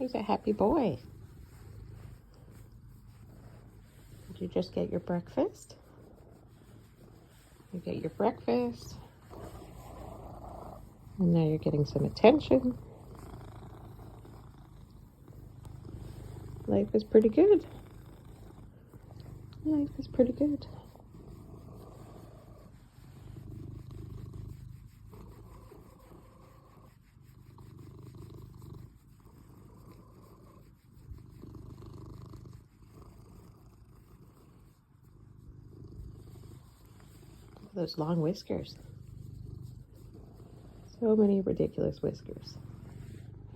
He's a happy boy. Did you just get your breakfast? You get your breakfast. And now you're getting some attention. Life is pretty good. Life is pretty good. Those long whiskers. So many ridiculous whiskers.